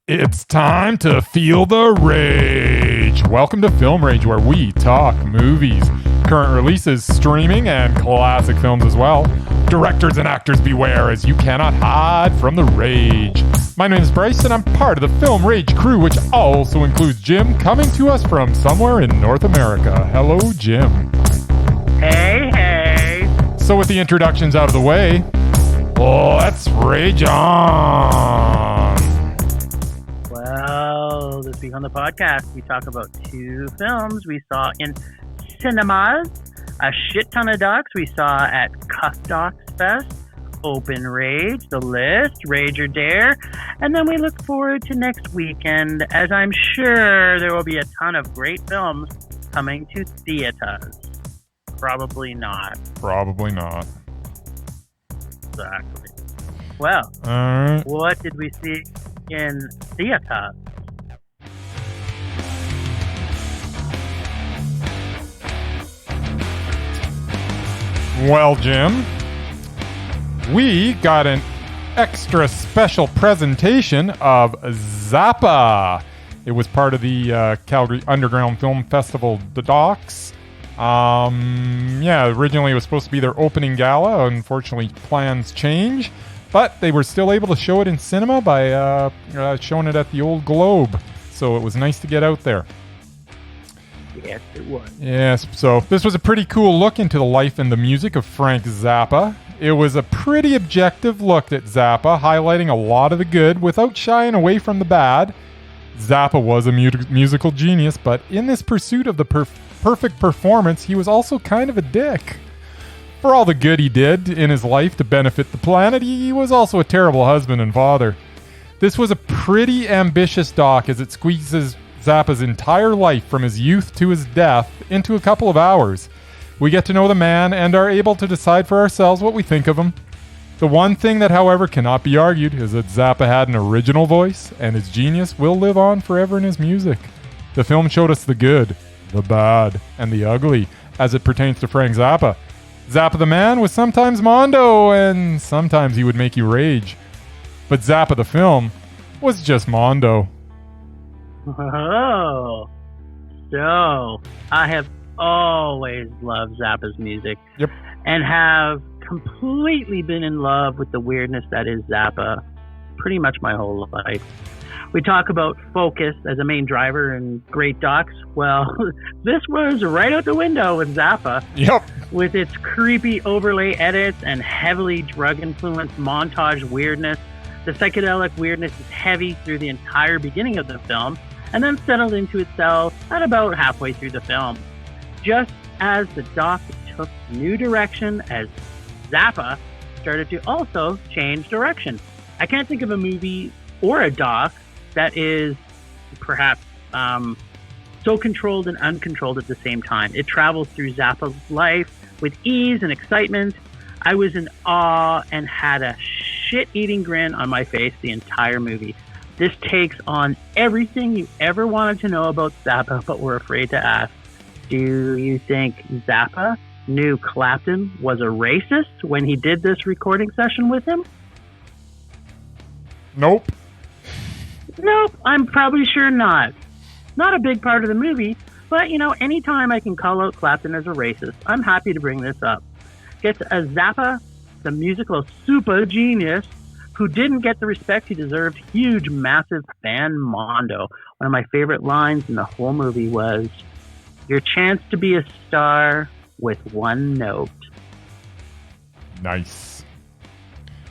It's time to feel the rage. Welcome to Film Rage, where we talk movies, current releases, streaming, and classic films as well. Directors and actors beware, as you cannot hide from the rage. My name is Bryce, and I'm part of the Film Rage crew, which also includes Jim, coming to us from somewhere in North America. Hello, Jim. Hey, hey. So with the introductions out of the way, let's rage on. Well, this week on the podcast, we talk about two films we saw in cinemas, a shit ton of docs we saw at Cuff Docs Fest, Open Rage, The List, Rage or Dare, and then we look forward to next weekend, as I'm sure there will be a ton of great films coming to theaters. Probably not. Probably not. Exactly. Well, What did we see in theater? Well, Jim, we got an extra special presentation of Zappa. It was part of the Calgary Underground Film Festival, the Docs. Originally it was supposed to be their opening gala. Unfortunately, plans changed. But they were still able to show it in cinema by showing it at the Old Globe. So it was nice to get out there. Yes, it was. Yes, so this was a pretty cool look into the life and the music of Frank Zappa. It was a pretty objective look at Zappa, highlighting a lot of the good without shying away from the bad. Zappa was a musical genius, but in this pursuit of the perfect performance, he was also kind of a dick. For all the good he did in his life to benefit the planet, he was also a terrible husband and father. This was a pretty ambitious doc as it squeezes Zappa's entire life from his youth to his death into a couple of hours. We get to know the man and are able to decide for ourselves what we think of him. The one thing that, however, cannot be argued is that Zappa had an original voice, and his genius will live on forever in his music. The film showed us the good, the bad, and the ugly as it pertains to Frank Zappa. Zappa the man was sometimes Mondo, and sometimes he would make you rage. But Zappa the film was just Mondo. Oh, so I have always loved Zappa's music. Yep. And have completely been in love with the weirdness that is Zappa pretty much my whole life. We talk about focus as a main driver in great docs. Well, this was right out the window with Zappa. Yep. With its creepy overlay edits and heavily drug-influenced montage weirdness. The psychedelic weirdness is heavy through the entire beginning of the film, and then settled into itself at about halfway through the film. Just as the doc took new direction, as Zappa started to also change direction. I can't think of a movie or a doc that is perhaps so controlled and uncontrolled at the same time. It travels through Zappa's life with ease and excitement. I was in awe and had a shit-eating grin on my face the entire movie. This takes on everything you ever wanted to know about Zappa, but were afraid to ask. Do you think Zappa knew Clapton was a racist when he did this recording session with him? Nope. Nope, I'm probably sure not. Not a big part of the movie, but, anytime I can call out Clapton as a racist, I'm happy to bring this up. Gets a Zappa, the musical super genius, who didn't get the respect he deserved, huge, massive fan mondo. One of my favorite lines in the whole movie was, "Your chance to be a star with one note." Nice.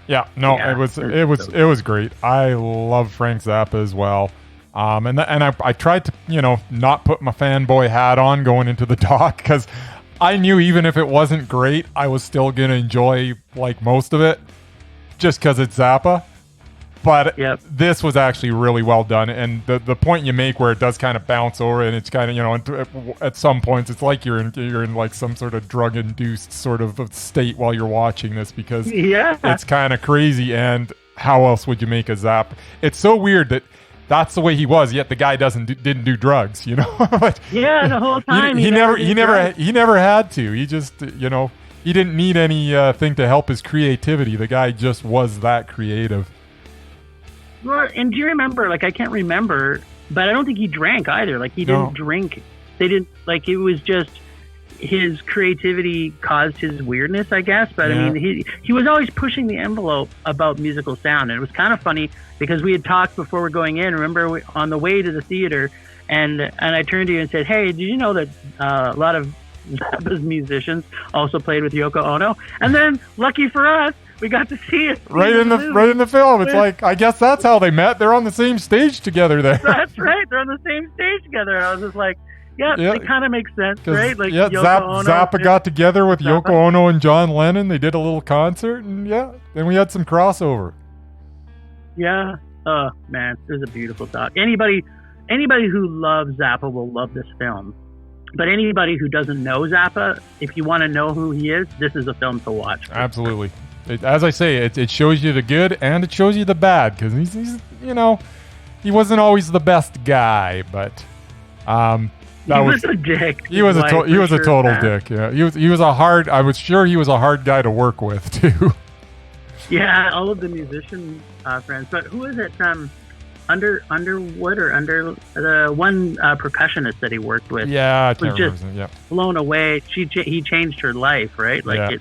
Yeah, no, yeah, it was great. I love Frank Zappa as well. I tried to, not put my fanboy hat on going into the doc, because I knew even if it wasn't great, I was still going to enjoy like most of it just because it's Zappa. But yep. This was actually really well done. And the point you make where it does kind of bounce over and it's kind of, at some points, it's like you're in like some sort of drug-induced sort of state while you're watching this, because it's kind of crazy. And how else would you make a Zappa? It's so weird that that's the way he was, yet the guy didn't do drugs, But the whole time he never had to. He just, he didn't need anything to help his creativity. The guy just was that creative. Well, and do you remember? Like, I can't remember, but I don't think he drank either. Like, he didn't drink. They didn't, like, it was just his creativity caused his weirdness, I guess. But I mean, he was always pushing the envelope about musical sound. And it was kind of funny because we had talked before we're going in. Remember, on the way to the theater, and I turned to you and said, "Hey, did you know that a lot of Zappa's musicians also played with Yoko Ono?" And then, lucky for us, we got to see it right in the film. It's like, I guess that's how they met. They're on the same stage together there. That's right. They're on the same stage together. And I was just like, it kind of makes sense, right? Like, Zappa got together with Yoko Ono and John Lennon. They did a little concert, and then we had some crossover. Yeah. Oh man, this is a beautiful doc. Anybody who loves Zappa will love this film. But anybody who doesn't know Zappa, if you want to know who he is, this is a film to watch. Absolutely. As I say, it shows you the good and it shows you the bad, because he's he wasn't always the best guy, but he was a dick. He was a total dick. Yeah, he was a hard. I was sure he was a hard guy to work with too. Yeah, all of the musician friends. But who is it? Underwood or under the one percussionist that he worked with. Yeah, I can't was just blown away. He changed her life, right? Like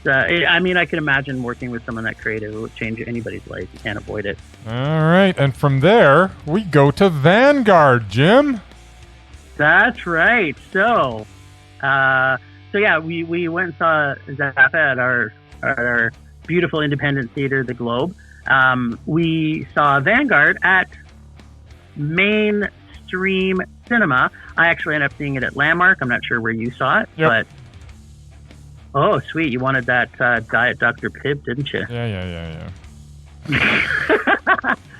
I mean, I can imagine working with someone that creative. It would change anybody's life. You can't avoid it. All right, and from there we go to Vanguard, Jim. That's right. So we went and saw Zappa at our beautiful independent theater, the Globe. We saw Vanguard at Mainstream Cinema. I actually ended up seeing it at Landmark. I'm not sure where you saw it, but oh, sweet! You wanted that Diet Dr. Pibb, didn't you? Yeah.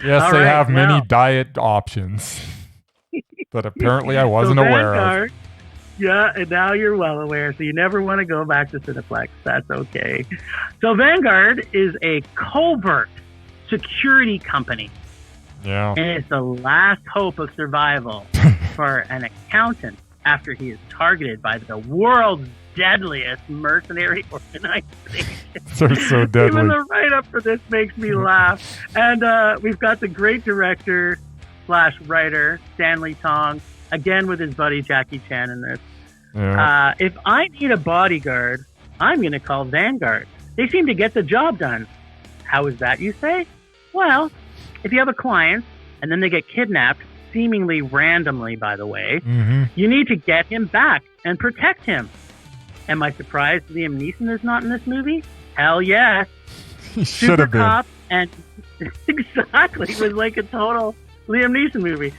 Yes, they have many diet options that apparently I wasn't aware of. Yeah, and now you're well aware, so you never want to go back to Cineplex. That's okay. So Vanguard is a covert security company. Yeah. And it's the last hope of survival for an accountant after he is targeted by the world's deadliest mercenary organization. They're so deadly. Even the write-up for this makes me laugh. And we've got the great director / writer, Stanley Tong, again with his buddy Jackie Chan in this. Yeah. If I need a bodyguard, I'm going to call Vanguard. They seem to get the job done. How is that, you say? Well, if you have a client and then they get kidnapped, seemingly randomly, by the way, you need to get him back and protect him. Am I surprised Liam Neeson is not in this movie? Hell yes. He should have been. Cop and exactly, it was like a total Liam Neeson movie.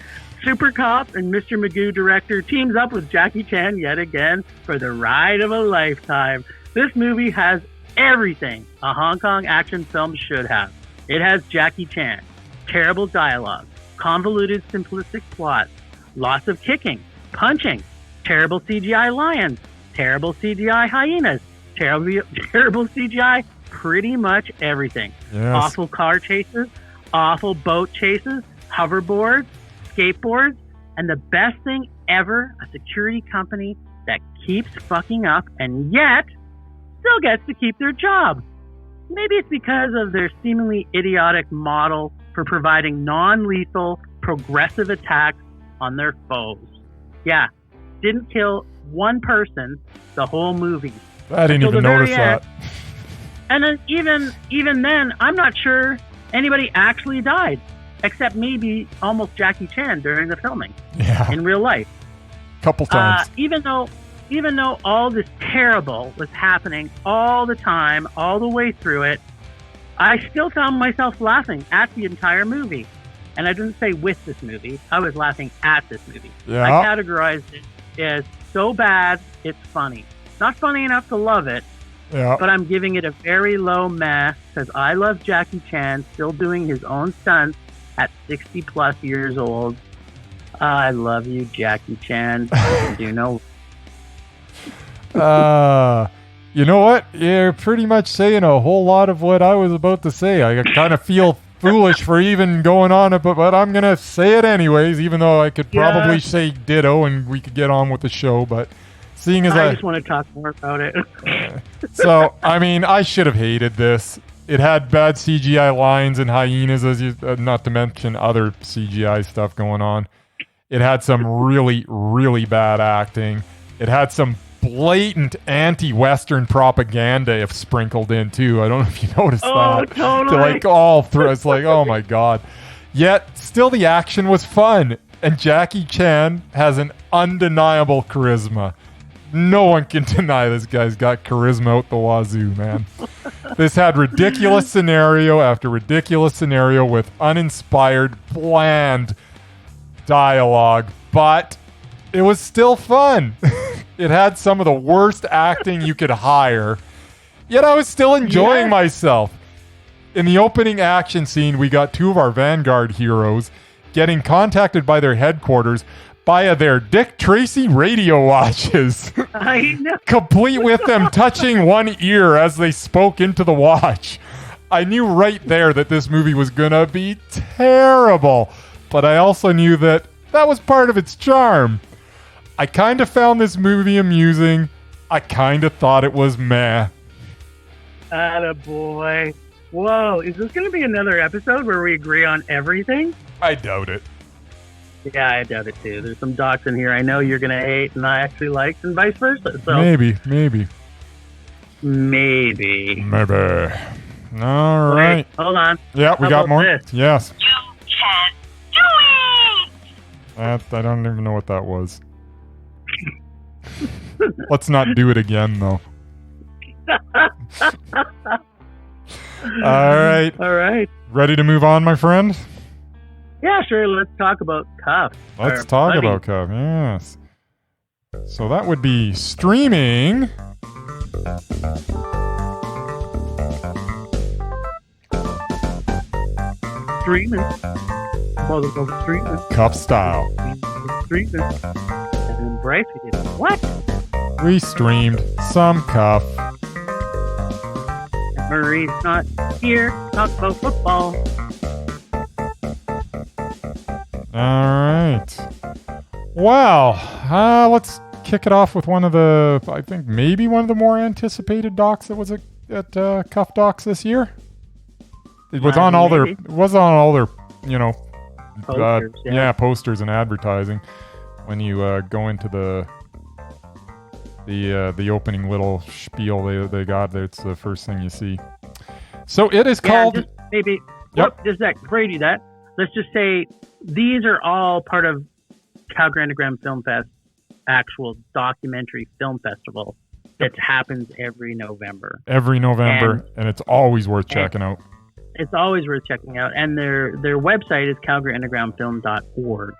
Super Cop and Mr. Magoo director teams up with Jackie Chan yet again for the ride of a lifetime. This movie has everything a Hong Kong action film should have. It has Jackie Chan, terrible dialogue, convoluted simplistic plots, lots of kicking, punching, terrible CGI lions, terrible CGI hyenas, terrible CGI pretty much everything. Yes. Awful car chases, awful boat chases, hoverboards, skateboards, and the best thing ever, a security company that keeps fucking up and yet still gets to keep their job. Maybe it's because of their seemingly idiotic model for providing non-lethal, progressive attacks on their foes. Yeah, didn't kill one person the whole movie. I didn't even notice that. And then even then, I'm not sure anybody actually died, except maybe almost Jackie Chan during the filming. Yeah. In real life. Couple times. Even though all this terrible was happening all the time, all the way through it, I still found myself laughing at the entire movie. And I didn't say with this movie. I was laughing at this movie. Yeah. I categorized it as so bad, it's funny. Not funny enough to love it, but I'm giving it a very low meh because I love Jackie Chan still doing his own stunts at 60 plus years old. I love you, Jackie Chan. You know. You know what? You're pretty much saying a whole lot of what I was about to say. I kind of feel foolish for even going on it, but I'm going to say it anyways, even though I could probably say ditto and we could get on with the show. But seeing as I just want to talk more about it. So, I mean, I should have hated this. It had bad CGI lines and hyenas, not to mention other CGI stuff going on. It had some really, really bad acting. It had some blatant anti-Western propaganda if sprinkled in too. I don't know if you noticed that. Totally. Like all through. It's like, oh my God. Yet still the action was fun, and Jackie Chan has an undeniable charisma. No one can deny this guy's got charisma out the wazoo, man. This had ridiculous scenario after ridiculous scenario with uninspired, bland dialogue, but it was still fun. It had some of the worst acting you could hire, yet I was still enjoying myself. In the opening action scene, we got two of our Vanguard heroes getting contacted by their headquarters via their Dick Tracy radio watches. I know. Complete with them touching one ear as they spoke into the watch. I knew right there that this movie was gonna be terrible, but I also knew that was part of its charm. I kind of found this movie amusing. I kind of thought it was meh. Attaboy. Whoa, is this going to be another episode where we agree on everything? I doubt it. Yeah, I doubt it too. There's some docs in here I know you're going to hate and I actually liked, and vice versa. So Maybe. All right. Wait, hold on. Yeah, we got more. This? Yes. You can't do it! I don't even know what that was. Let's not do it again, though. All right. Ready to move on, my friend? Yeah, sure. Let's talk about Cuff. Let's talk about Cuff, yes. So that would be streaming. Streaming. Cuff style. Streaming. And then Bryce, we did what? We streamed some Cuff. Murray's not here. Talk about football. All right. Well, let's kick it off with one of the, I think maybe one of the more anticipated docs that was at Cuff Docs this year. It was on all their, you know, Posters, posters and advertising. When you go into the opening little spiel they got, it's the first thing you see. So it is called... Just maybe... Yep. Just a sec. Before you do that, let's just say these are all part of Calgary Underground Film Fest, actual documentary film festival that happens every November. And it's always worth checking out. It's always worth checking out. And their website is calgaryundergroundfilm.org.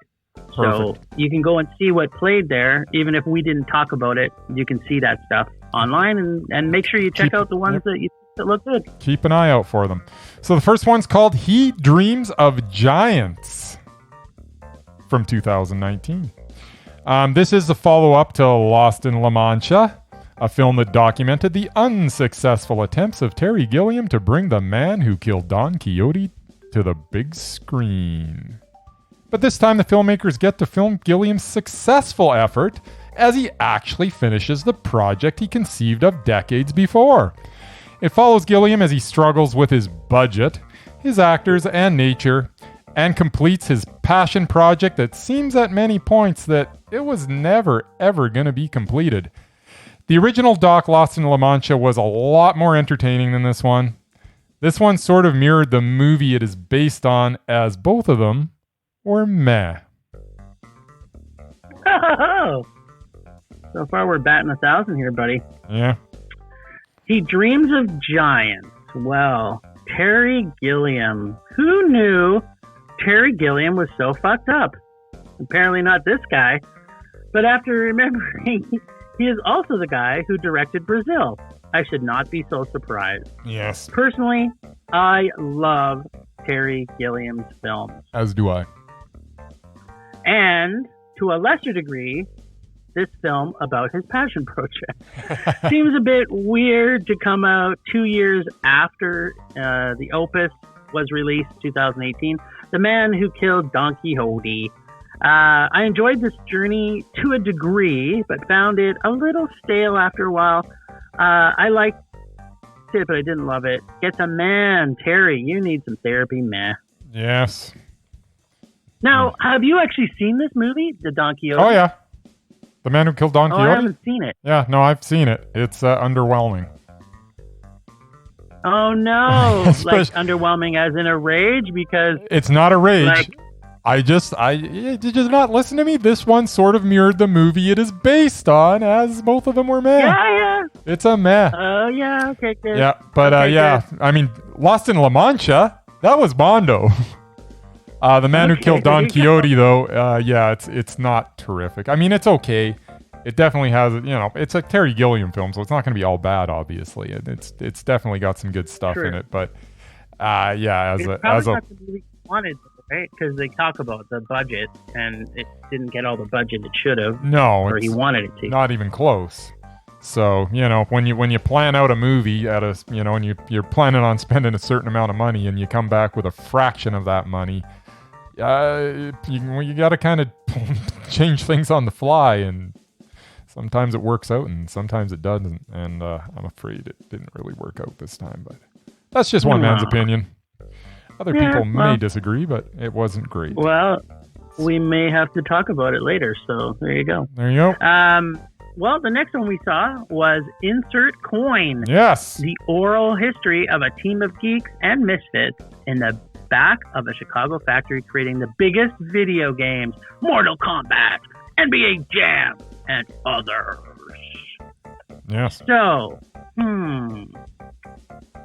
So you can go and see what played there. Even if we didn't talk about it, you can see that stuff online, and make sure you check out the ones that look good. Keep an eye out for them. So the first one's called He Dreams of Giants from 2019. This is the follow-up to Lost in La Mancha, a film that documented the unsuccessful attempts of Terry Gilliam to bring the man who killed Don Quixote to the big screen. But this time the filmmakers get to film Gilliam's successful effort as he actually finishes the project he conceived of decades before. It follows Gilliam as he struggles with his budget, his actors, and nature, and completes his passion project that seems at many points that it was never, ever going to be completed. The original doc, Lost in La Mancha, was a lot more entertaining than this one. This one sort of mirrored the movie it is based on, as both of them were meh. Oh, so far we're batting 1,000 here, buddy. Yeah. He Dreams of Giants. Well, Terry Gilliam. Who knew Terry Gilliam was so fucked up? Apparently not this guy. But after remembering, he is also the guy who directed Brazil. I should not be so surprised. Yes. Personally, I love Terry Gilliam's films. As do I. And to a lesser degree, this film about his passion project. Seems a bit weird to come out 2 years after the opus was released, 2018. The Man Who Killed Don Quixote. I enjoyed this journey to a degree, but found it a little stale after a while. I like it, but I didn't love it. Gets a man. Terry, you need some therapy, meh. Yes. Now, have you actually seen this movie, the Don Quixote? Oh, yeah. The Man Who Killed Don Quixote? I haven't seen it. Yeah, no, I've seen it. It's underwhelming. Oh, no. Like, underwhelming as in a rage? Because... It's not a rage. Like, did you not listen to me? This one sort of mirrored the movie it is based on, as both of them were meh. Yeah. It's a meh. Oh, yeah, okay, good. Yeah, but okay, good. I mean, Lost in La Mancha, that was Mondo. The Man Who Killed Don Quixote, though, it's not terrific. I mean, it's okay. It definitely has, it's a Terry Gilliam film, so it's not going to be all bad, obviously. It's definitely got some good stuff in it, but as a not the movie wanted, right? Because they talk about the budget, and it didn't get all the budget it should have. No, or he wanted it to. Not even close. So when you plan out a movie at a and you're planning on spending a certain amount of money, and you come back with a fraction of that money, you got to kind of change things on the fly, and sometimes it works out and sometimes it doesn't, and I'm afraid it didn't really work out this time, but that's just one man's opinion. Other people may disagree, but it wasn't great. Well, we may have to talk about it later, so there you go. There you go. Well, the next one we saw was Insert Coin. Yes. The oral history of a team of geeks and misfits in the back of a Chicago factory creating the biggest video games, Mortal Kombat, NBA Jam, and others. Yes. So,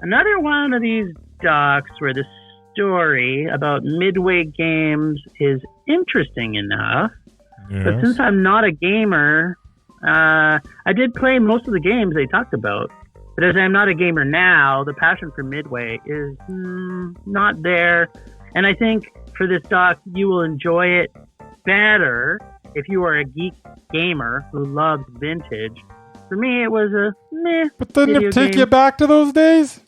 another one of these docs where the story about Midway Games is interesting enough. Yes. But since I'm not a gamer, I did play most of the games they talked about. But as I'm not a gamer now, the passion for Midway is not there. And I think for this doc, you will enjoy it better if you are a geek gamer who loves vintage. For me, it was a meh. But didn't it take you back to those days?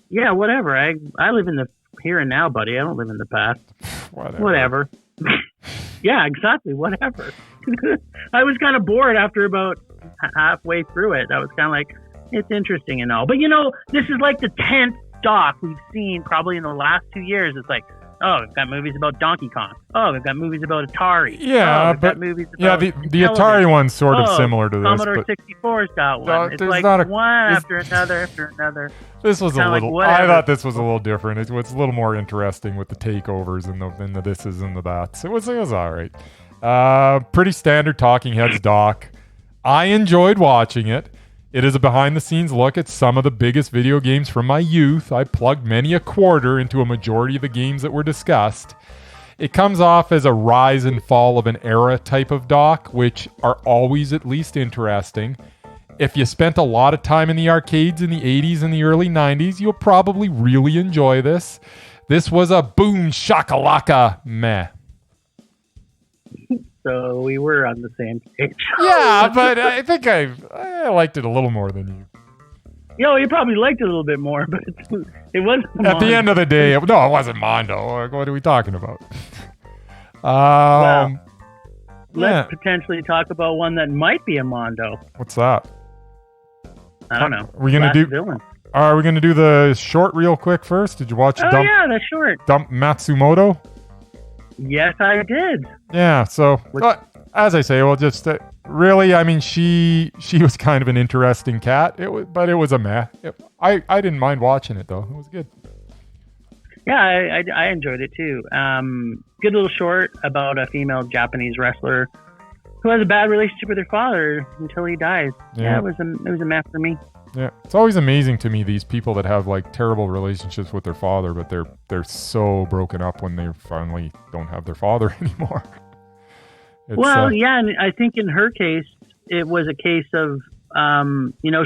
Yeah, whatever. I live in the here and now, buddy. I don't live in the past. Whatever. Yeah, exactly. Whatever. I was kind of bored after about halfway through it. I was kind of like, it's interesting and all. But, this is like the 10th doc we've seen probably in the last 2 years. It's like, oh, we've got movies about Donkey Kong. Oh, we've got movies about Atari. Yeah, but movies about the Atari one's sort of similar to this. Commodore 64's got one. It's like one after another. This was a little. I thought this was a little different. It was a little more interesting with the takeovers and the thises and the that's. It was all right. Pretty standard Talking Heads doc. I enjoyed watching it. It is a behind-the-scenes look at some of the biggest video games from my youth. I plugged many a quarter into a majority of the games that were discussed. It comes off as a rise and fall of an era type of doc, which are always at least interesting. If you spent a lot of time in the arcades in the 80s and the early 90s, you'll probably really enjoy this. This was a boom shakalaka meh. So we were on the same page. Yeah, but I think I liked it a little more than you. You probably liked it a little bit more, but it wasn't At the end of the day, it wasn't Mondo. What are we talking about? Let's potentially talk about one that might be a Mondo. What's that? I don't know. Are we going to do the short real quick first? Did you watch the short. Dump Matsumoto? Yes, I did. Yeah, so as I say, just really, I mean, she was kind of an interesting cat. But it was a meh. I didn't mind watching it though. It was good. Yeah, I enjoyed it too. Good little short about a female Japanese wrestler who has a bad relationship with her father until he dies. Yeah, it was a meh for me. Yeah, it's always amazing to me, these people that have like terrible relationships with their father, but they're so broken up when they finally don't have their father anymore. And I think in her case, it was a case of,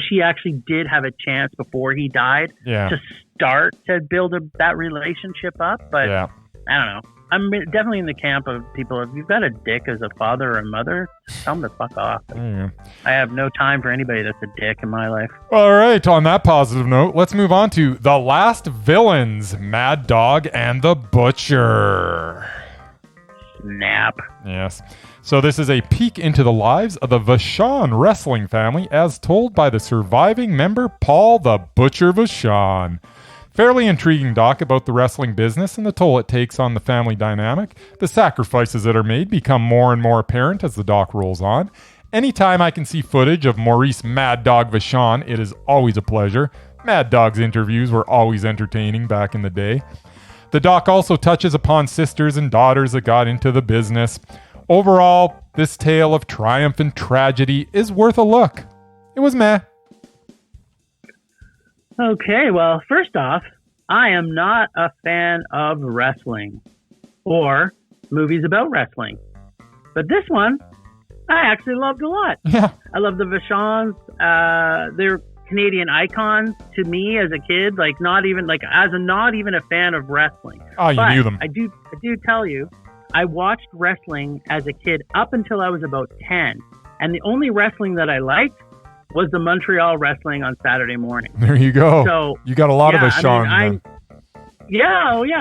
she actually did have a chance before he died to start to build that relationship up, but I don't know. I'm definitely in the camp of people, if you've got a dick as a father or a mother, tell them to fuck off. I have no time for anybody that's a dick in my life. All right, on that positive note, let's move on to The Last Villains, Mad Dog and the Butcher. Snap. Yes. So this is a peek into the lives of the Vachon wrestling family as told by the surviving member Paul the Butcher Vachon. Fairly intriguing doc about the wrestling business and the toll it takes on the family dynamic. The sacrifices that are made become more and more apparent as the doc rolls on. Anytime I can see footage of Maurice Mad Dog Vachon, it is always a pleasure. Mad Dog's interviews were always entertaining back in the day. The doc also touches upon sisters and daughters that got into the business. Overall, this tale of triumph and tragedy is worth a look. It was meh. Okay, well, first off, I am not a fan of wrestling or movies about wrestling. But this one, I actually loved a lot. Yeah. I love the Vachons. They're Canadian icons to me as a kid, not even a fan of wrestling. Oh, you knew them. I do tell you, I watched wrestling as a kid up until I was about 10. And the only wrestling that I liked was the Montreal wrestling on Saturday morning. There you go. So you got a lot of Vachon. I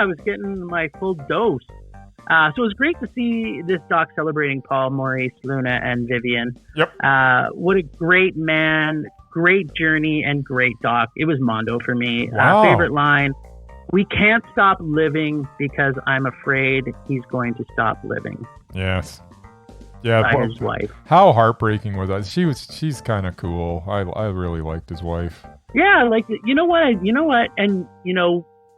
was getting my full dose. So it was great to see this doc celebrating Paul, Maurice, Luna, and Vivian. Yep. What a great man, great journey, and great doc. It was Mondo for me. Wow. Favorite line, "We can't stop living because I'm afraid he's going to stop living." Yes. Yeah. By his wife. How heartbreaking was that? She's kind of cool. I really liked his wife. Yeah, you know what? And,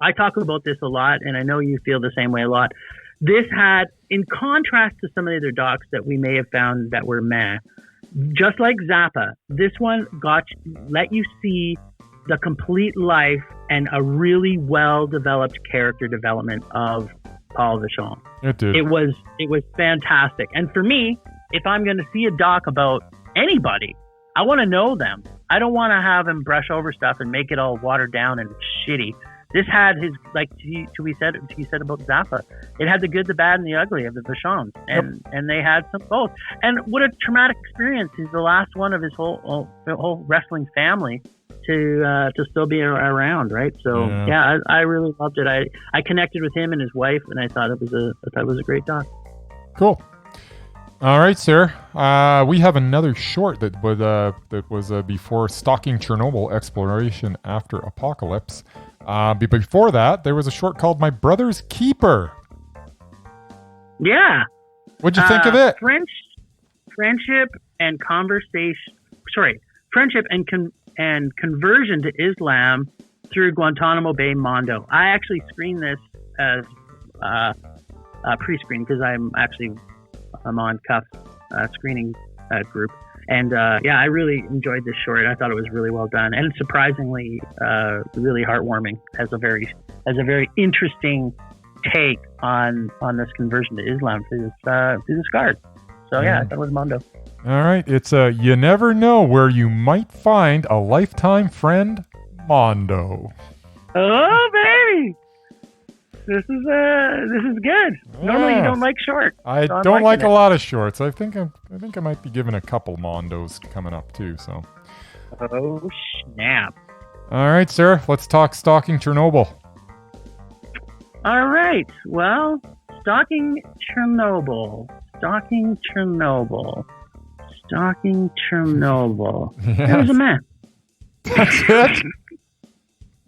I talk about this a lot, and I know you feel the same way a lot. This had, in contrast to some of the other docs that we may have found that were meh, just like Zappa, this one let you see the complete life and a really well-developed character development of Paul Vachon. It did. It was fantastic. And for me, if I'm going to see a doc about anybody, I want to know them. I don't want to have him brush over stuff and make it all watered down and shitty. This had his, you said about Zappa, it had the good, the bad, and the ugly of the Vachons, and they had some both. And what a traumatic experience! He's the last one of his whole wrestling family to still be around, right? So yeah, I really loved it. I connected with him and his wife, and I thought it was a great doc. Cool. All right, sir. We have another short that was before Stalking Chernobyl: Exploration After Apocalypse. But before that, there was a short called My Brother's Keeper. Yeah. What'd you think of it? Friendship and conversion to Islam through Guantanamo Bay Mondo. I actually screened this as pre-screen because I'm on Cuff's screening group. And I really enjoyed this short. I thought it was really well done and surprisingly really heartwarming as a very interesting take on this conversion to Islam through this guard. So I thought it was Mondo. All right, it's you never know where you might find a lifetime friend, Mondo. Oh baby, this is good. Normally you don't like shorts. I don't like a lot of shorts. I think I might be giving a couple Mondos coming up too. So. Oh snap! All right, sir. Let's talk Stalking Chernobyl. All right. Well, Stalking Chernobyl. Yes. That was a mess. That's it.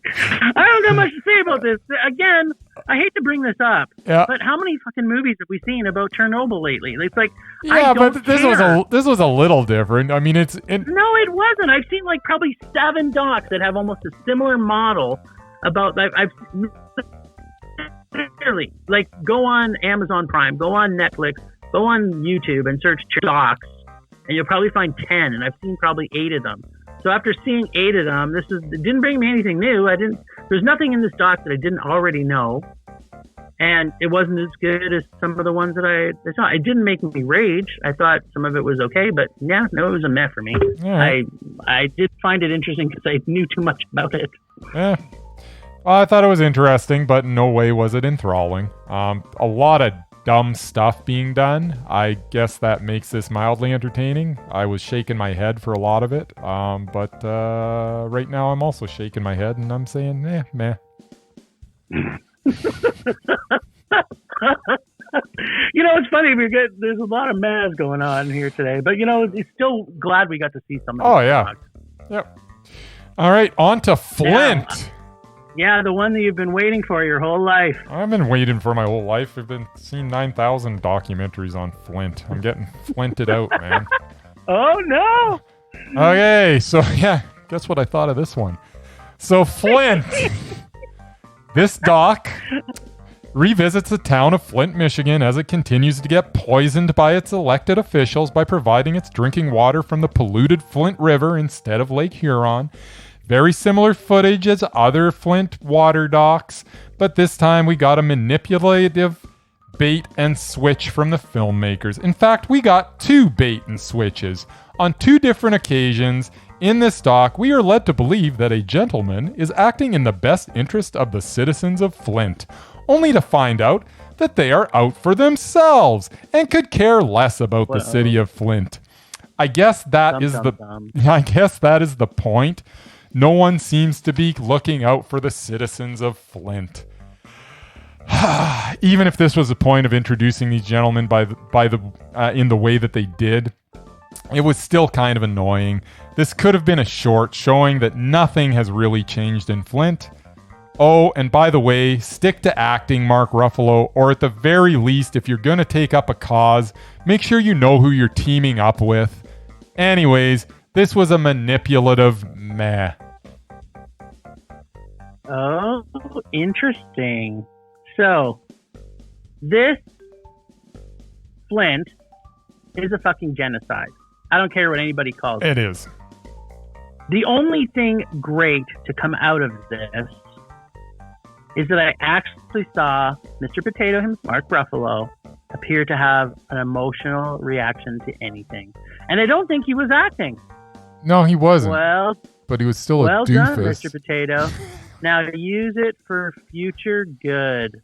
I don't got much to say about this. Again, I hate to bring this up, but how many fucking movies have we seen about Chernobyl lately? It's like, this was a little different. I mean, No, it wasn't. I've seen probably 7 docs that have almost a similar model about I've literally go on Amazon Prime, go on Netflix, go on YouTube and search docs, and you'll probably find 10, and I've seen probably 8 of them. So after seeing 8 of them, it didn't bring me anything new. There's nothing in this doc that I didn't already know. And it wasn't as good as some of the ones that I saw. It didn't make me rage. I thought some of it was okay, but it was a meh for me. Yeah. I did find it interesting because I knew too much about it. Yeah. Well, I thought it was interesting, but in no way was it enthralling. A lot of dumb stuff being done. I guess that makes this mildly entertaining. I was shaking my head for a lot of it, but right now I'm also shaking my head and I'm saying, meh. It's funny because there's a lot of mess going on here today, but it's still glad we got to see some of Oh, these yeah. dogs. Yep. All right, on to Flint. Now, yeah, the one that you've been waiting for your whole life. I've been waiting for my whole life. I've been seeing 9,000 documentaries on Flint. I'm getting flinted out, man. Oh, no! Okay, so yeah, guess what I thought of this one. So Flint, this doc revisits the town of Flint, Michigan as it continues to get poisoned by its elected officials by providing its drinking water from the polluted Flint River instead of Lake Huron. Very similar footage as other Flint water docs, but this time we got a manipulative bait and switch from the filmmakers. In fact, we got 2 bait and switches. On 2 different occasions in this doc, we are led to believe that a gentleman is acting in the best interest of the citizens of Flint, only to find out that they are out for themselves and could care less about the city of Flint. I guess that is the point. No one seems to be looking out for the citizens of Flint. Even if this was the point of introducing these gentlemen in the way that they did, it was still kind of annoying. This could have been a short showing that nothing has really changed in Flint. Oh, and by the way, stick to acting, Mark Ruffalo, or at the very least, if you're going to take up a cause, make sure you know who you're teaming up with. Anyways, this was a manipulative meh. Oh, interesting. So, this Flint is a fucking genocide. I don't care what anybody calls it. It is. The only thing great to come out of this is that I actually saw Mr. Potato himself, Mark Ruffalo, appear to have an emotional reaction to anything. And I don't think he was acting. No, he wasn't. Well, but he was still a doofus. Well done, Mr. Potato. Now use it for future good.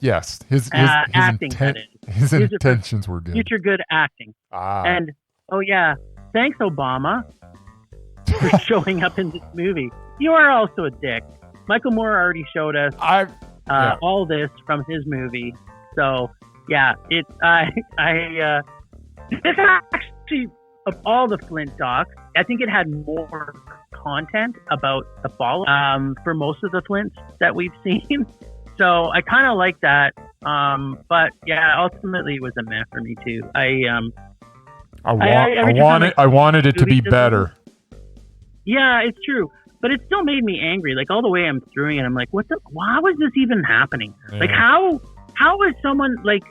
Yes, his intentions were good. Future good acting. And, oh yeah, thanks, Obama, for showing up in this movie. You are also a dick. Michael Moore already showed us all this from his movie. So, yeah, this actually, of all the Flint docs, I think it had more content about the fall for most of the Flints that we've seen. So I kind of like that. But yeah, ultimately it was a meh for me too. I wanted it to be better. Yeah, it's true. But it still made me angry. Like all the way I'm through it, I'm like, how is this even happening? Yeah. Like how is someone like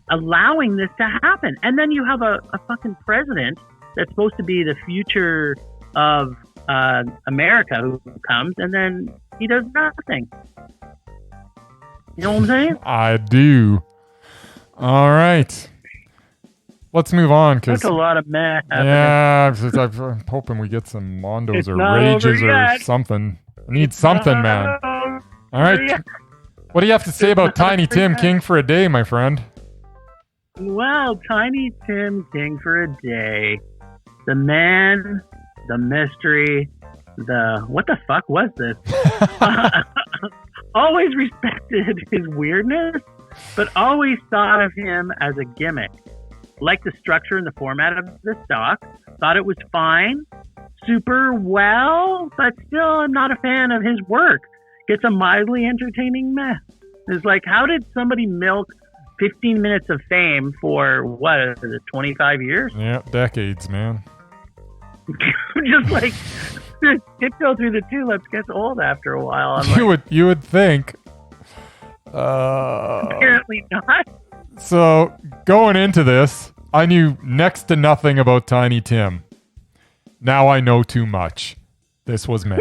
allowing this to happen? And then you have a fucking president that's supposed to be the future of America who comes, and then he does nothing. You know what I'm saying? I do. All right. Let's move on. That's a lot of meh. Yeah, I'm hoping we get some Mondos or Rages or something. I need something, man. All right. What do you have to say about Tiny Tim King for a Day, my friend? Well, Tiny Tim King for a Day. The man, the mystery, what the fuck was this? Always respected his weirdness, but always thought of him as a gimmick. Liked the structure and the format of this doc. Thought it was fine. Super well, but still I'm not a fan of his work. It's a mildly entertaining mess. It's like, how did somebody milk 15 minutes of fame for, 25 years? Yeah, decades, man. Just like tiptoe through the tulips gets old after a while. You would think. Apparently not. So going into this, I knew next to nothing about Tiny Tim. Now I know too much. This was meh.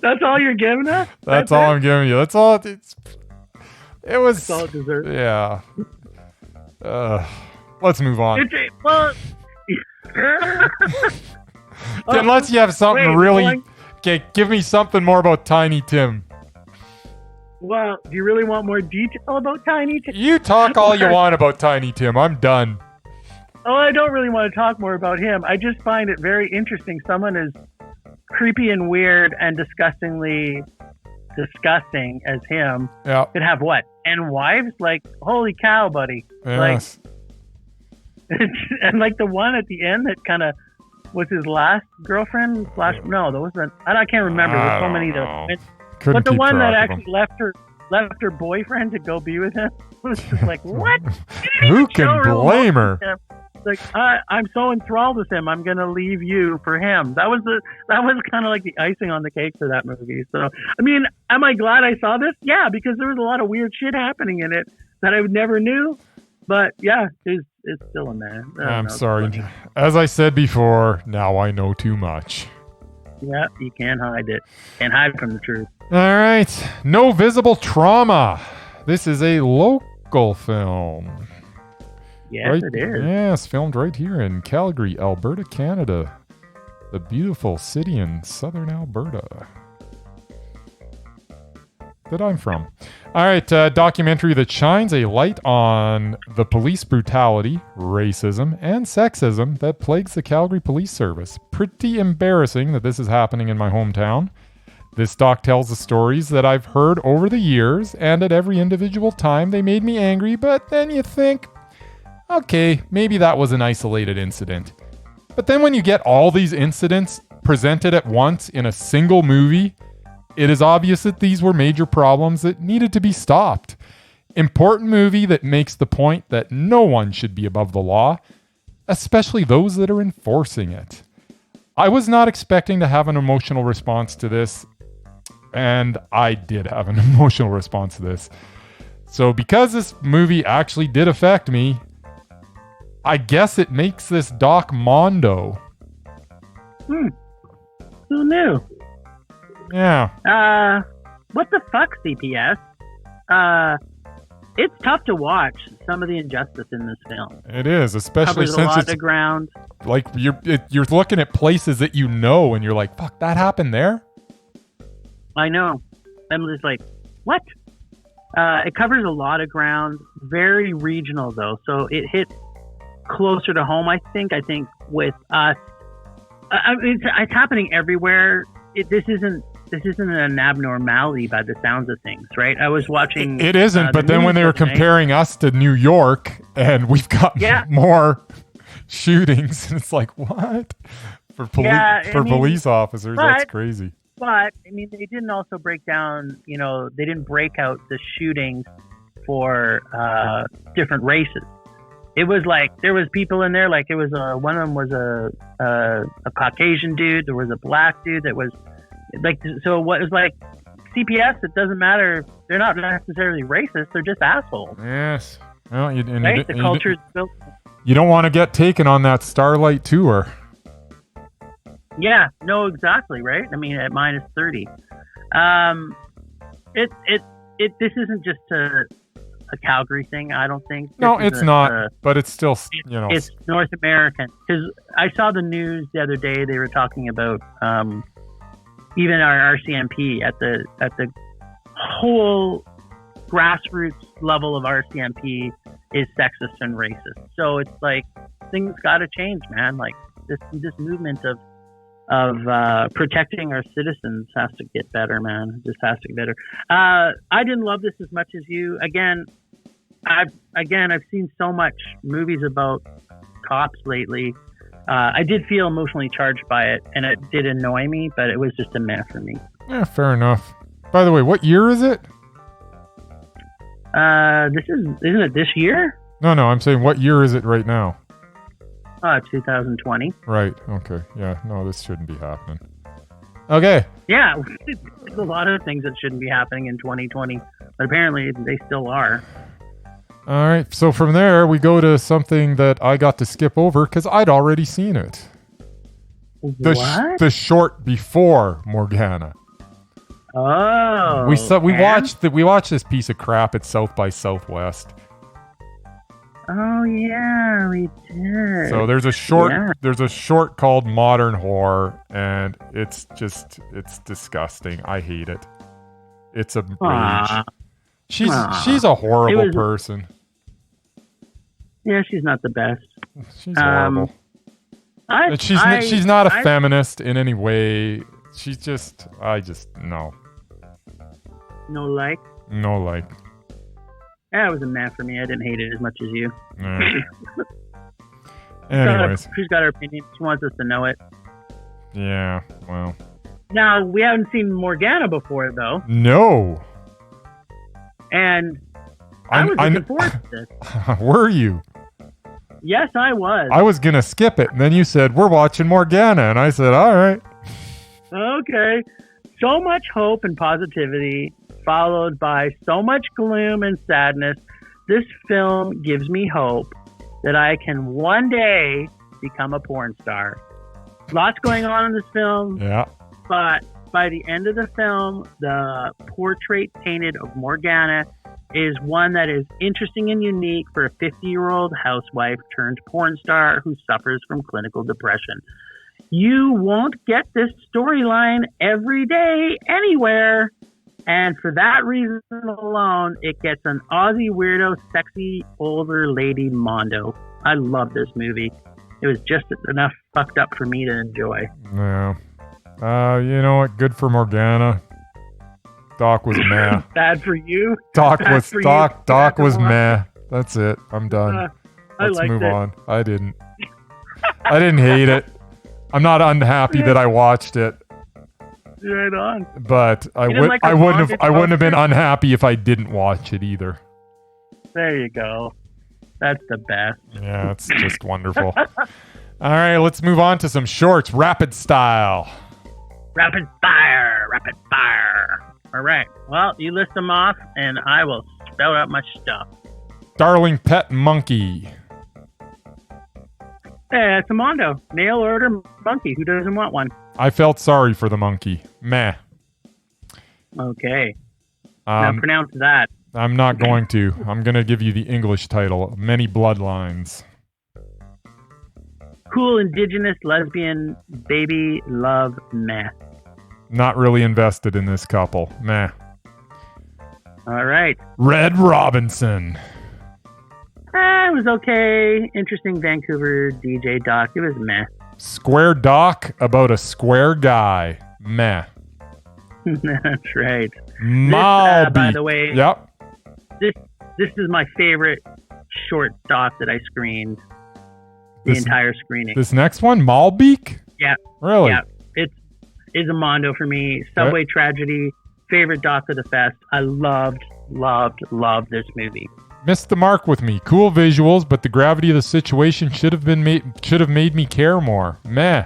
That's all you're giving us? That's all I'm giving you. That's all. It was. That's all it deserves. Yeah. Let's move on. Unless you have something Okay, give me something more about Tiny Tim. Well, do you really want more detail about Tiny Tim? You talk all you want about Tiny Tim. I'm done. Oh, I don't really want to talk more about him. I just find it very interesting. Someone as creepy and weird and disgustingly disgusting as him Yeah. could have what? 10 wives? Like, holy cow, buddy. Yes. Like, and like the one at the end that kind of was his last girlfriend. No, there wasn't. I can't remember. There's so many that. But the one that actually left her boyfriend to go be with him was just like, what? Who can blame her? Like, I'm so enthralled with him, I'm gonna leave you for him. That was kind of like the icing on the cake for that movie. So, I mean, am I glad I saw this? Yeah, because there was a lot of weird shit happening in it that I never knew. But yeah, it's still a man. I'm sorry. As I said before, now I know too much. Yeah, you can't hide it. Can't hide from the truth. All right. No Visible Trauma. This is a local film. Yes, it is. Yes, filmed right here in Calgary, Alberta, Canada. The beautiful city in southern Alberta that I'm from. All right, documentary that shines a light on the police brutality, racism, and sexism that plagues the Calgary Police Service. Pretty embarrassing that this is happening in my hometown. This doc tells the stories that I've heard over the years, and at every individual time they made me angry, but then you think, okay, maybe that was an isolated incident. But then when you get all these incidents presented at once in a single movie, it is obvious that these were major problems that needed to be stopped. Important movie that makes the point that no one should be above the law, especially those that are enforcing it. I was not expecting to have an emotional response to this, and I did have an emotional response to this. So because this movie actually did affect me, I guess it makes this doc mondo. Who knew? Yeah. What the fuck, CPS? It's tough to watch some of the injustice in this film. It is, especially Covers since a lot it's of ground. Like you're looking at places that you know, and you're like, "Fuck, that happened there." I know. I'm just like, what? It covers a lot of ground. Very regional though, so it hits closer to home. I think with us, it's happening everywhere. This isn't an abnormality by the sounds of things, right? I was watching. It isn't, but then when they were comparing us to New York, and we've got more shootings, and it's like, what? For police officers, that's crazy. But I mean, they didn't also break down. They didn't break out the shootings for different races. It was like there was people in there. Like it was one of them was a Caucasian dude. There was a black dude that was like. So what is like CPS? It doesn't matter. They're not necessarily racist. They're just assholes. Yes. Well, right? The culture's built. You don't want to get taken on that Starlight tour. Yeah. No. Exactly. Right. I mean, at -30. This isn't just a Calgary thing, I don't think. No, it's not, but it's still, It's North American. Because I saw the news the other day, they were talking about even our RCMP at the whole grassroots level of RCMP is sexist and racist. So it's like, things got to change, man. Like, this movement of protecting our citizens has to get better, man. It just has to get better. I didn't love this as much as you. I've seen so much movies about cops lately. I did feel emotionally charged by it, and it did annoy me, but it was just a meh for me. Yeah, fair enough. By the way, what year is it? Isn't it this year? No, I'm saying what year is it right now? 2020. Right. Okay. Yeah. No, this shouldn't be happening. Okay. Yeah, there's a lot of things that shouldn't be happening in 2020, but apparently they still are. All right. So from there, we go to something that I got to skip over because I'd already seen it. The short before Morgana. Oh. We watched this piece of crap at South by Southwest. Oh yeah, we did. So there's a short called Modern Horror, and it's disgusting. I hate it. It's a rage. She's a horrible person. Yeah, she's not the best. She's horrible. She's not a feminist in any way. I just no. No like. No like. Yeah, it was a meh for me. I didn't hate it as much as you. Anyways. She's got her opinion. She wants us to know it. Yeah, well. Now, we haven't seen Morgana before, though. No. And I was looking forward to this. Were you? Yes, I was. I was going to skip it, and then you said, we're watching Morgana, and I said, all right. Okay. So much hope and positivity, followed by so much gloom and sadness. This film gives me hope that I can one day become a porn star. Lots going on in this film. Yeah. But by the end of the film, the portrait painted of Morgana is one that is interesting and unique for a 50-year-old housewife turned porn star who suffers from clinical depression. You won't get this storyline every day anywhere. And for that reason alone, it gets an Aussie weirdo, sexy, older lady mondo. I love this movie. It was just enough fucked up for me to enjoy. Yeah. You know what? Good for Morgana. Doc was meh. Bad for you? Doc was meh. meh. That's it. I'm done. Let's move on. I didn't hate it. I'm not unhappy that I watched it. Right on. But I wouldn't have been unhappy if I didn't watch it either. There you go. That's the best. Yeah, it's just wonderful. All right, let's move on to some shorts, rapid style. Rapid fire. All right. Well, you list them off, and I will spell out my stuff. Darling pet monkey. It's a mondo. Mail order monkey. Who doesn't want one? I felt sorry for the monkey. Meh. Okay. Now pronounce that. I'm not going to. I'm going to give you the English title. Many Bloodlines. Cool indigenous lesbian baby love meh. Not really invested in this couple. Meh. All right. Red Robinson. It was okay. Interesting Vancouver DJ doc. It was meh. Square doc about a square guy. Meh. That's right. Malby. By the way, yep. This is my favorite short doc that I screened. The entire screening. This next one, Malbeek? Yeah. Really? Yeah. It's a mondo for me. Subway Tragedy, favorite doc of the fest. I loved this movie. Missed the mark with me. Cool visuals, but the gravity of the situation should have made me care more. Meh.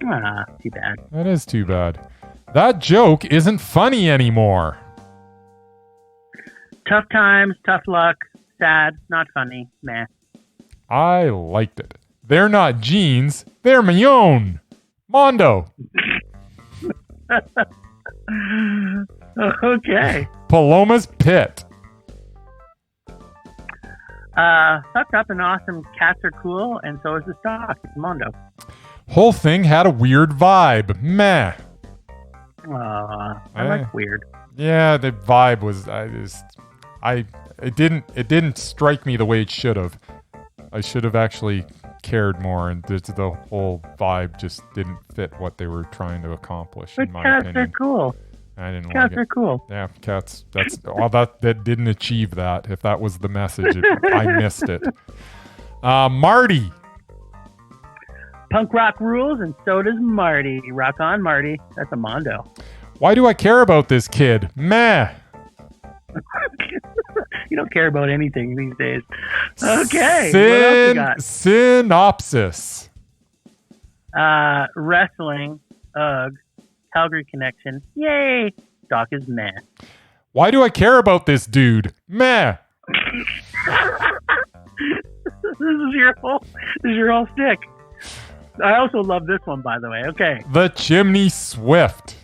Too bad. That is too bad. That joke isn't funny anymore. Tough times, tough luck, sad, not funny. Meh. I liked it. They're not jeans, they're my own. Mondo. Okay. Paloma's Pit. Fucked up and awesome. Cats are cool, and so is the stock. It's Mondo. Whole thing had a weird vibe. Meh. I like weird. Yeah, the vibe was. It didn't strike me the way it should have. I should have actually cared more, and the whole vibe just didn't fit what they were trying to accomplish. But in my cats opinion. are cool. I didn't Cats like it. are cool. Yeah, cats. That's all. That didn't achieve that. If that was the message, I missed it. Marty. Punk rock rules, and so does Marty. Rock on, Marty. That's a mondo. Why do I care about this kid? Meh. You don't care about anything these days. Okay. What else you got? Synopsis. Wrestling. Ugh. Calgary connection. Yay. Doc is meh. Why do I care about this dude? Meh. This is your whole stick. I also love this one, by the way. Okay. The Chimney Swift.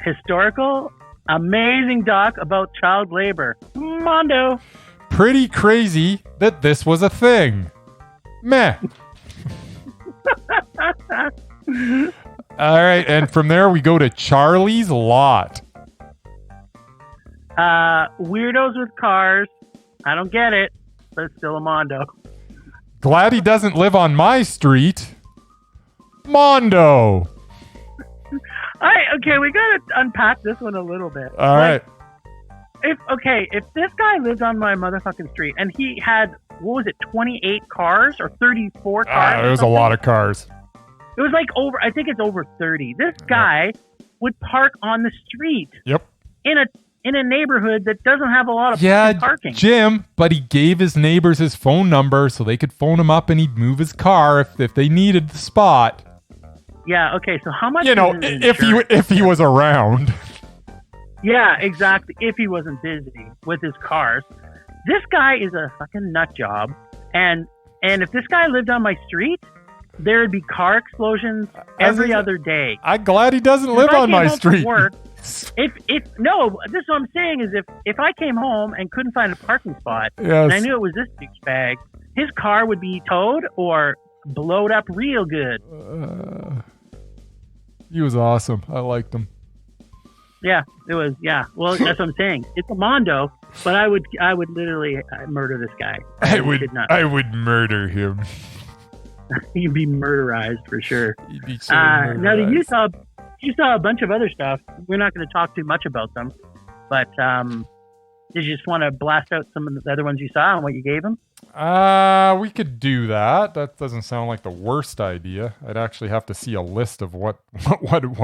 Historical. Amazing doc about child labor. Mondo. Pretty crazy that this was a thing. Meh. All right, and from there we go to Charlie's Lot. Weirdos with cars. I don't get it, but it's still a mondo. Glad he doesn't live on my street. Mondo. Okay, we gotta unpack this one a little bit. All right. If this guy lived on my motherfucking street and he had, 28 cars or 34 cars? It was a lot of cars. It was like I think it's over 30. This guy would park on the street. Yep. In a neighborhood that doesn't have a lot of parking. Jim, but he gave his neighbors his phone number so they could phone him up and he'd move his car if they needed the spot. Yeah, okay, so how much if he was around. Yeah, exactly. If he wasn't busy with his cars. This guy is a fucking nut job. And if this guy lived on my street, there'd be car explosions every other day. I'm glad he doesn't live on my street. This is what I'm saying is if I came home and couldn't find a parking spot, yes. and I knew it was this douchebag, his car would be towed or blowed up real good. He was awesome. I liked him. Yeah, it was. Yeah, well, that's what I'm saying. It's a mondo, but I would literally murder this guy. I would murder him. You'd be murderized for sure. You'd be so now, you saw a bunch of other stuff. We're not going to talk too much about them, but did you just want to blast out some of the other ones you saw and what you gave them? We could do that. That doesn't sound like the worst idea. I'd actually have to see a list of what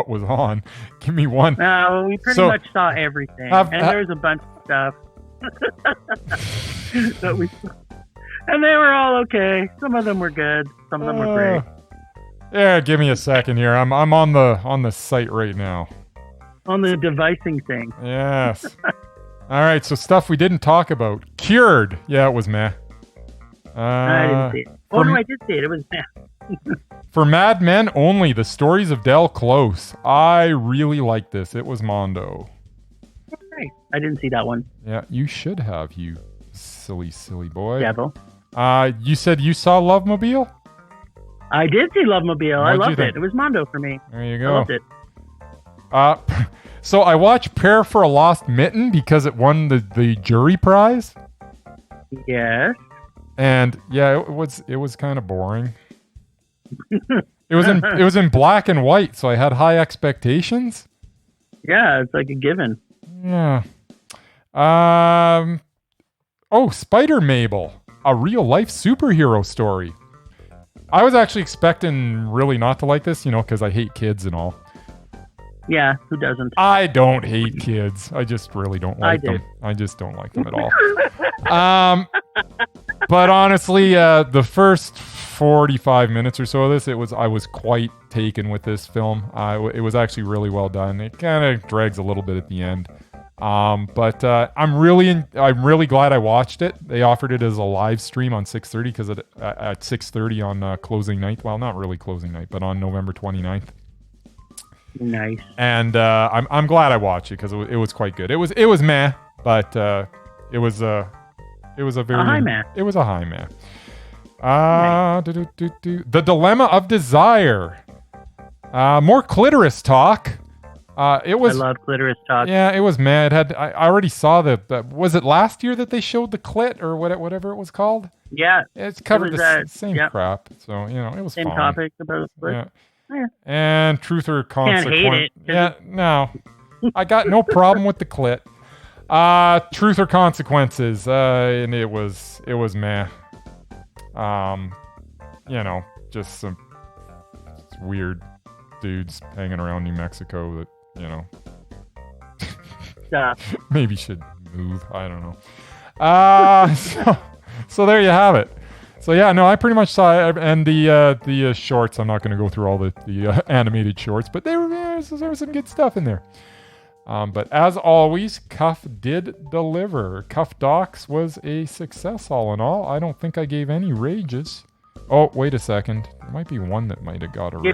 was on. Give me one. No, we pretty much saw everything, and there was a bunch of stuff that we saw. And they were all okay. Some of them were good. Some of them were great. Yeah, give me a second here. I'm on the site right now. On the devising thing. Yes. All right, so stuff we didn't talk about. Cured. Yeah, it was meh. I didn't see it. Oh, no, I did see it. It was meh. For Mad Men only, the stories of Del Close. I really liked this. It was mondo. Right. I didn't see that one. Yeah, you should have, you silly boy. Devil. You said you saw Love Mobile? I did see Love Mobile. I loved it. It was mondo for me. There you go. I loved it. So I watched Prayer for a Lost Mitten because it won the jury prize. Yes. And yeah, it was kind of boring. It was in black and white, so I had high expectations. Yeah, it's like a given. Yeah. Spider Mabel, a real life superhero story. I was actually expecting really not to like this, because I hate kids and all. Yeah, who doesn't? I don't hate kids. I just really don't like them. I just don't like them at all. But honestly, the first 45 minutes or so of this, I was quite taken with this film. It was actually really well done. It kind of drags a little bit at the end. But I'm really glad I watched it. They offered it as a live stream on 6:30 because at 6:30 on closing night. Well, not really closing night, but on November 29th. Nice. And I'm glad I watched it because it was quite good. It was meh, but it was a high meh. It was a high meh. Nice. The Dilemma of Desire. More clitoris talk. I love clitoris talk. Yeah, it was mad. I already saw was it last year that they showed the clit or whatever it was called? Yeah. It's covered the same crap. So, it was same fine. Topic about split. Yeah. Yeah. And Truth or Consequence. Can't hate it. Yeah, no. I got no problem with the clit. Truth or Consequences. And it was meh. Just some weird dudes hanging around New Mexico that, maybe should move. I don't know. So there you have it. So yeah, no, I pretty much saw it, and the shorts. I'm not going to go through all the animated shorts, but there was some good stuff in there. But as always, Cuff did deliver. Cuff Docs was a success all in all. I don't think I gave any rages. Oh, wait a second. There might be one that might have got a rage. You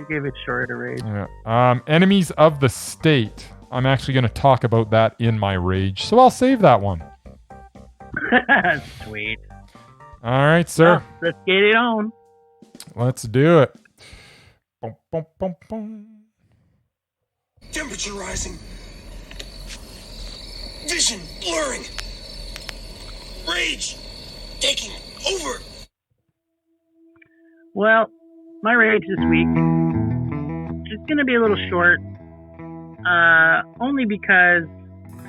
gave it short a rage. Yeah. Enemies of the State. I'm actually going to talk about that in my rage, so I'll save that one. Sweet. All right, sir. Well, let's get it on. Let's do it. Boom, boom, boom, boom. Temperature rising. Vision blurring. Rage taking over. Well, my rage this week It's going to be a little short, only because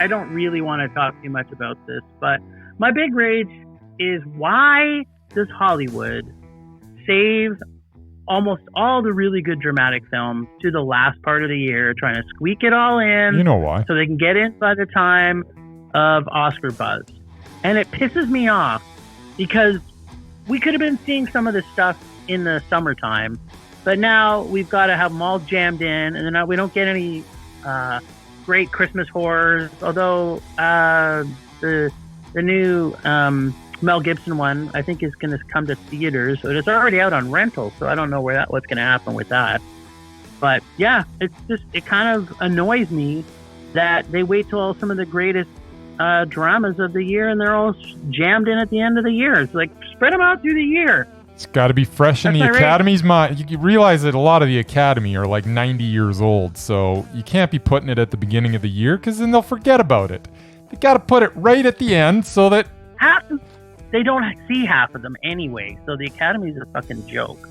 I don't really want to talk too much about this. But my big rage is, why does Hollywood save almost all the really good dramatic films to the last part of the year, trying to squeak it all in? You know why? So they can get in by the time of Oscar buzz. And it pisses me off because we could have been seeing some of this stuff in the summertime, but now we've got to have them all jammed in, and then we don't get any great Christmas horrors. Although the new Mel Gibson one, I think, is going to come to theaters, but it's already out on rental, so I don't know what's going to happen with that. But yeah, it kind of annoys me that they wait till some of the greatest dramas of the year, and they're all jammed in at the end of the year. It's like, spread them out through the year. It's got to be fresh in the Academy's mind. You realize that a lot of the Academy are like 90 years old, so you can't be putting it at the beginning of the year, because then they'll forget about it. They got to put it right at the end so that... They don't see half of them anyway, so the Academy's a fucking joke.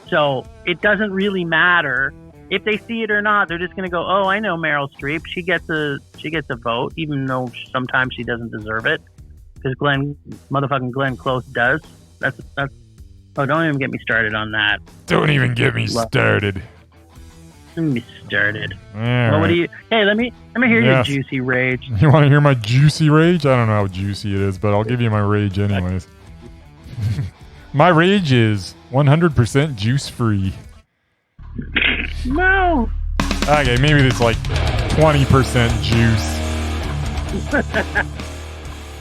So it doesn't really matter if they see it or not. They're just going to go, oh, I know Meryl Streep. She gets a vote, even though sometimes she doesn't deserve it, because motherfucking Glenn Close does. That's. Oh, don't even get me started on that. Don't even get me started. Get me started. Well, what do you? Hey, let me hear your juicy rage. You want to hear my juicy rage? I don't know how juicy it is, but I'll give you my rage anyways. My rage is 100% juice free. No. Okay, maybe it's like 20% juice.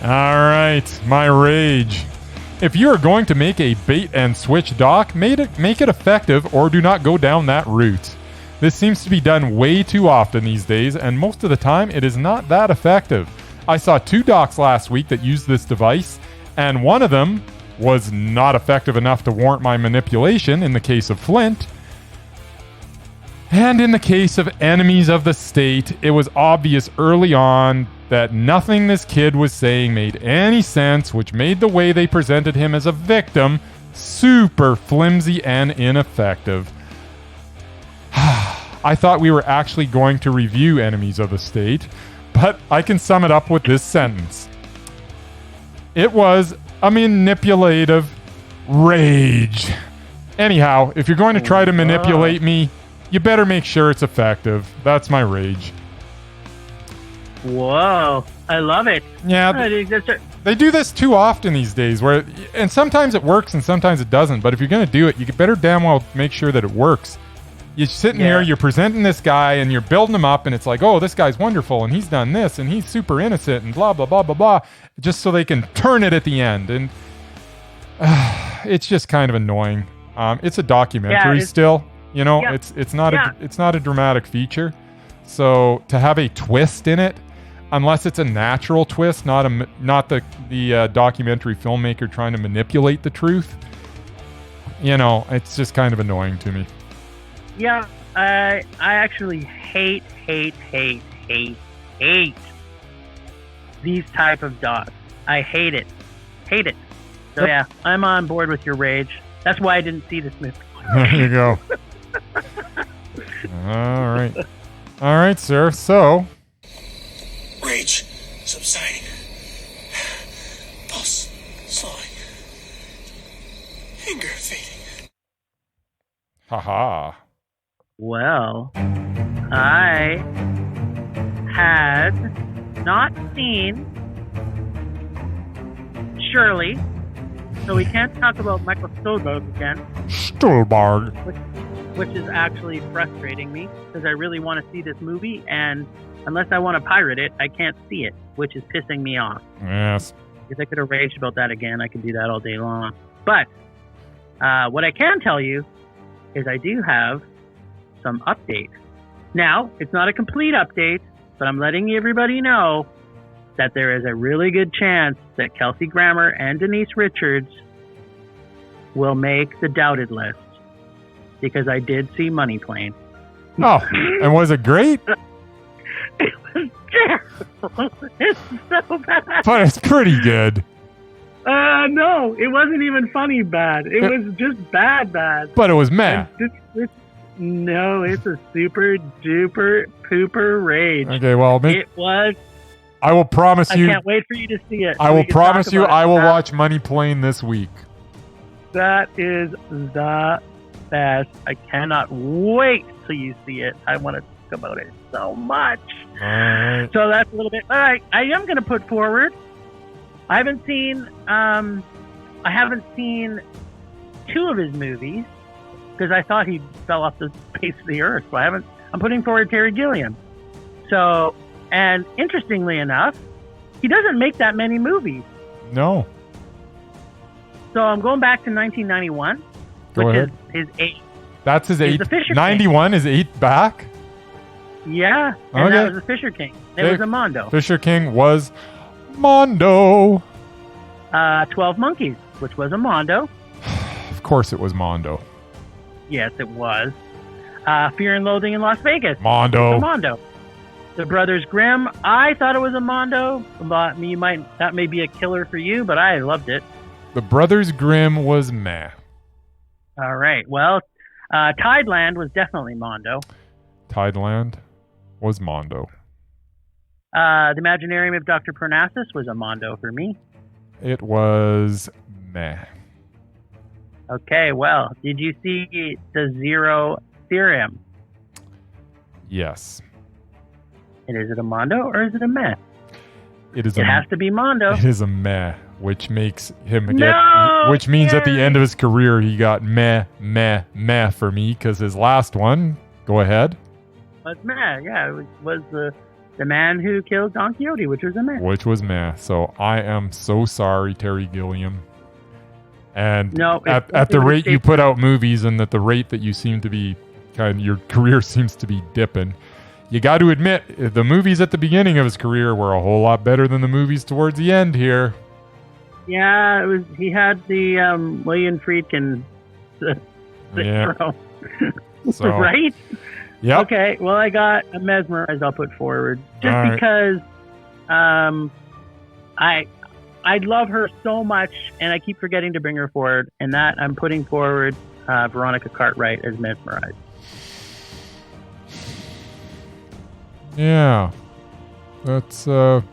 All right, my rage. If you are going to make a bait and switch doc, make it effective, or do not go down that route. This seems to be done way too often these days, and most of the time it is not that effective. I saw 2 docs last week that used this device, and one of them was not effective enough to warrant my manipulation in the case of Flint. And in the case of Enemies of the State, it was obvious early on that nothing this kid was saying made any sense, which made the way they presented him as a victim super flimsy and ineffective. I thought we were actually going to review Enemies of the State, but I can sum it up with this sentence. It was a manipulative rage. Anyhow, if you're going to try to manipulate me, you better make sure it's effective. That's my rage. Whoa, I love it. Yeah, they do this too often these days, and sometimes it works and sometimes it doesn't, but if you're going to do it, you better damn well make sure that it works. You're sitting here, you're presenting this guy, and you're building him up, and it's like, oh, this guy's wonderful, and he's done this, and he's super innocent, and blah, blah, blah, blah, blah, just so they can turn it at the end, and it's just kind of annoying. It's a documentary still, you know, it's not a dramatic feature, so to have a twist in it, unless it's a natural twist, not the documentary filmmaker trying to manipulate the truth, you know, it's just kind of annoying to me. Yeah, I actually hate these type of dogs. I hate it. So yeah, I'm on board with your rage. That's why I didn't see this movie. There you go. All right, sir. So, rage subsiding, pulse slowing, anger fading. Haha. Well, I had not seen Shirley, so we can't talk about Michael Stuhlbarg again. Stuhlbarg. Which is actually frustrating me, because I really want to see this movie, and unless I want to pirate it, I can't see it, which is pissing me off. Yes. If I could have raged about that again, I could do that all day long. But what I can tell you is I do have some update. Now, it's not a complete update, but I'm letting everybody know that there is a really good chance that Kelsey Grammer and Denise Richards will make the doubted list, because I did see Money Plane. Oh, and was it great? It was terrible. It's so bad. But it's pretty good. No, it wasn't even funny bad. It was just bad. But it was meh. No, it's a super duper pooper rage. Okay, well, It was. I will promise you. I can't wait for you to see it. I so will we can promise talk you about I it. will watch Money Plane this week. That is the best. I cannot wait till you see it. I want to talk about it so much. All right. So that's a little bit. All right, I am going to put forward. I haven't seen. I haven't seen 2 of his movies because I thought he fell off the face of the earth. So I'm putting forward Terry Gilliam. So, and interestingly enough, he doesn't make that many movies. No. So I'm going back to 1991, Go which ahead. is his 8th. That's his He's 8th. the Fisher King. 91 is 8th back? Yeah, and Okay. that was the Fisher King. It Okay. was a Mondo. Fisher King was Mondo. 12 Monkeys, which was a Mondo. Of course it was Mondo. Yes, it was. Fear and Loathing in Las Vegas. Mondo. A Mondo. The Brothers Grimm. I thought it was a Mondo, but that may be a killer for you, but I loved it. The Brothers Grimm was meh. All right. Well, Tideland was definitely Mondo. Tideland was Mondo. The Imaginarium of Dr. Parnassus was a Mondo for me. It was meh. Okay, well, did you see the Zero Theorem? Yes. And is it a Mondo or is it a meh? It is It has to be Mondo. It is a meh, which makes him No, which means at the Gary! end of his career he got meh, meh, meh for me because his last one, go ahead, Was meh, yeah. It was the man who killed Don Quixote, which was a meh. which was meh. So I am so sorry, Terry Gilliam. And No, at it the was rate you safe. put out movies and at the rate that you seem to be your career seems to be dipping, you got to admit the movies at the beginning of his career were a whole lot better than the movies towards the end here. Yeah, it was. He had the William Friedkin Yeah. syndrome. So Right? Yep. Okay, well, I got a Mesmerized I'll put forward. Just All right. because I love her so much, and I keep forgetting to bring her forward, and that I'm putting forward Veronica Cartwright as Mesmerized. Yeah. That's a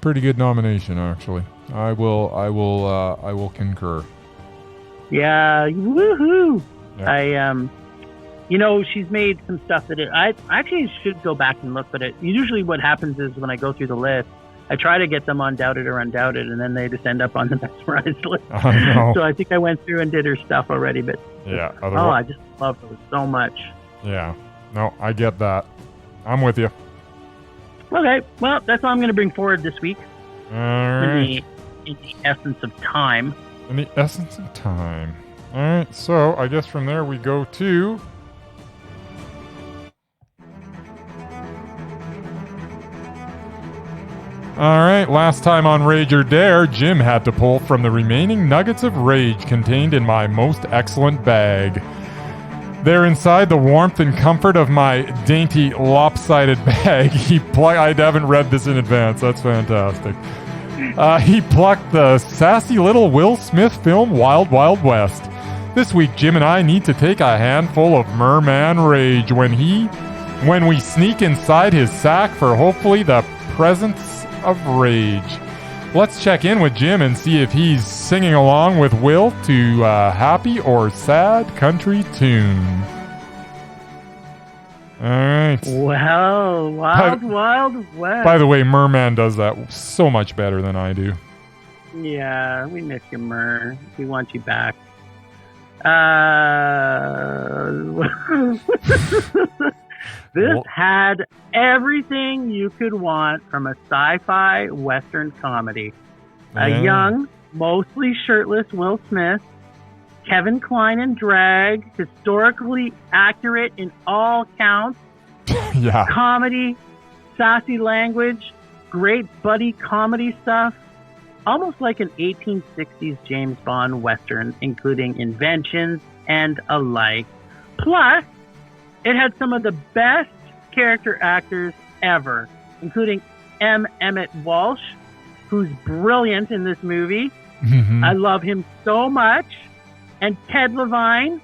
pretty good nomination actually. I will concur. Yeah, woohoo! Yeah. She's made some stuff I actually should go back and look, but usually what happens is when I go through the list, I try to get them undoubted or undoubted, and then they just end up on the Mesmerized list. I know. So I think I went through and did her stuff already, but Yeah. I just love her so much. Yeah. No, I get that. I'm with you. Okay, well, that's all I'm going to bring forward this week All right. in the essence of time. In the essence of time. All right. So I guess from there we go to. All right, last time on Rage or Dare, Jim had to pull from the remaining nuggets of rage contained in my most excellent bag. There inside the warmth and comfort of my dainty, lopsided bag, I haven't read this in advance, that's fantastic. He plucked the sassy little Will Smith film Wild Wild West. This week, Jim and I need to take a handful of merman rage when we sneak inside his sack for hopefully the presence of rage. Let's check in with Jim and see if he's singing along with Will to a happy or sad country tune. All right. Well, Wild West. By the way, Merman does that so much better than I do. Yeah, we miss you, Mer. We want you back. This had everything you could want from a sci-fi Western comedy. Yeah. A young, mostly shirtless Will Smith, Kevin Kline in drag, historically accurate in all counts, Yeah. comedy, sassy language, great buddy comedy stuff, almost like an 1860s James Bond Western, including inventions and alike. Plus, it had some of the best character actors ever, including M. Emmett Walsh, who's brilliant in this movie. Mhm. I love him so much. And Ted Levine,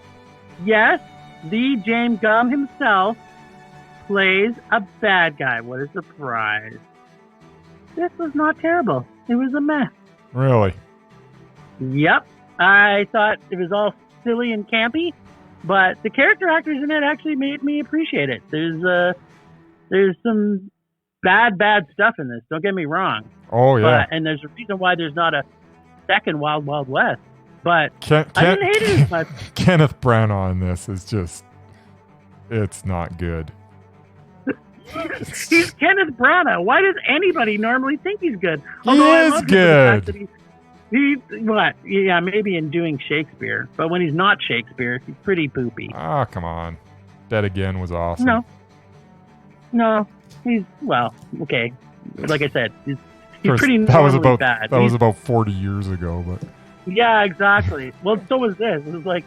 yes, the James Gunn himself plays a bad guy. What a surprise. This was not terrible. It was a mess. Really? Yep. I thought it was all silly and campy, but the character actors in it actually made me appreciate it. There's some bad stuff in this. Don't get me wrong. Oh, yeah. And there's a reason why there's not a second Wild Wild West. But I didn't hate it as much. Kenneth Branagh in this is just... It's not good. He's Kenneth Branagh. Why does anybody normally think he's good? He is good. Yeah, maybe in doing Shakespeare. But when he's not Shakespeare, he's pretty poopy. Oh, come on. Dead Again was awesome. No. He's, well, okay. Like I said, he's pretty bad. That was about 40 years ago, but... Yeah, exactly. Well, so was this. It was like